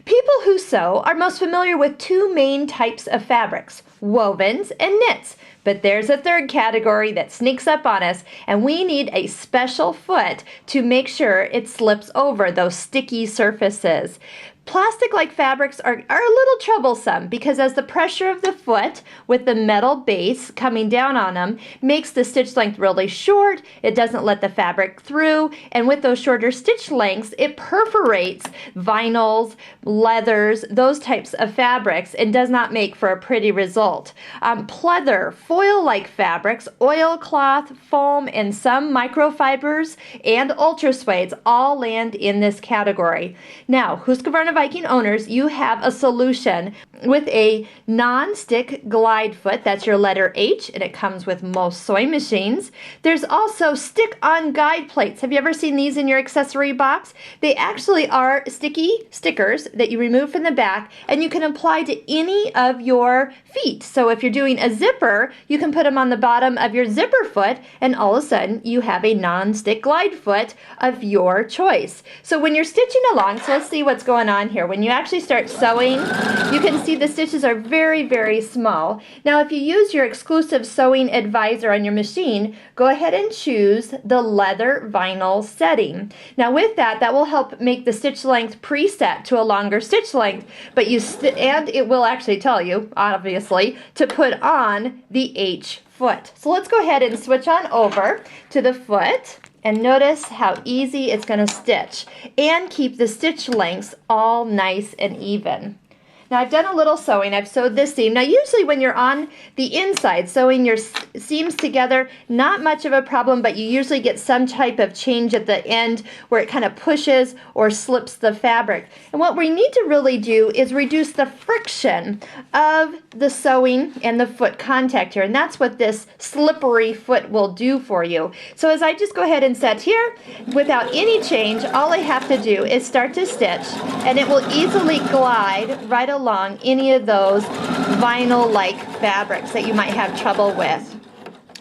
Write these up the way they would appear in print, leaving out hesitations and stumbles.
People who sew are most familiar with two main types of fabrics, wovens and knits. But there's a third category that sneaks up on us, and we need a special foot to make sure it slips over those sticky surfaces. Plastic-like fabrics are a little troublesome because as the pressure of the foot with the metal base coming down on them makes the stitch length really short, it doesn't let the fabric through, and with those shorter stitch lengths, it perforates vinyls, leathers, those types of fabrics, and does not make for a pretty result. Pleather, foil-like fabrics, oilcloth, foam, and some microfibers and ultra suedes all land in this category. Now, Husqvarna Viking owners, you have a solution with a non-stick glide foot. That's your letter H, and it comes with most sewing machines. There's also stick-on guide plates. Have you ever seen these in your accessory box? They actually are sticky stickers that you remove from the back, and you can apply to any of your feet. So if you're doing a zipper, you can put them on the bottom of your zipper foot, and all of a sudden you have a non-stick glide foot of your choice. So when you're stitching along, so let's see what's going on here. When you actually start sewing, you can see the stitches are very, very small. Now, if you use your exclusive sewing advisor on your machine, go ahead and choose the leather vinyl setting. Now, with that, that will help make the stitch length preset to a longer stitch length, but and it will actually tell you, obviously, to put on the H foot. So let's go ahead and switch on over to the foot. And notice how easy it's going to stitch and keep the stitch lengths all nice and even. Now I've done a little sewing. I've sewed this seam. Now usually when you're on the inside sewing your seams together, not much of a problem, but you usually get some type of change at the end where it kind of pushes or slips the fabric. And what we need to really do is reduce the friction of the sewing and the foot contact here, and that's what this slippery foot will do for you. So as I just go ahead and set here, without any change, all I have to do is start to stitch, and it will easily glide right along any of those vinyl-like fabrics that you might have trouble with.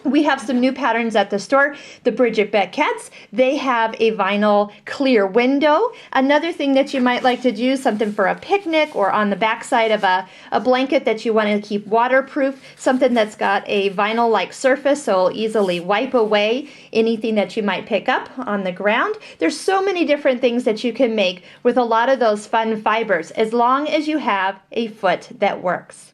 We have some new patterns at the store. The Bridget Beckett's, they have a vinyl clear window. Another thing that you might like to do, something for a picnic or on the backside of a blanket that you want to keep waterproof, something that's got a vinyl-like surface so it'll easily wipe away anything that you might pick up on the ground. There's so many different things that you can make with a lot of those fun fibers as long as you have a foot that works.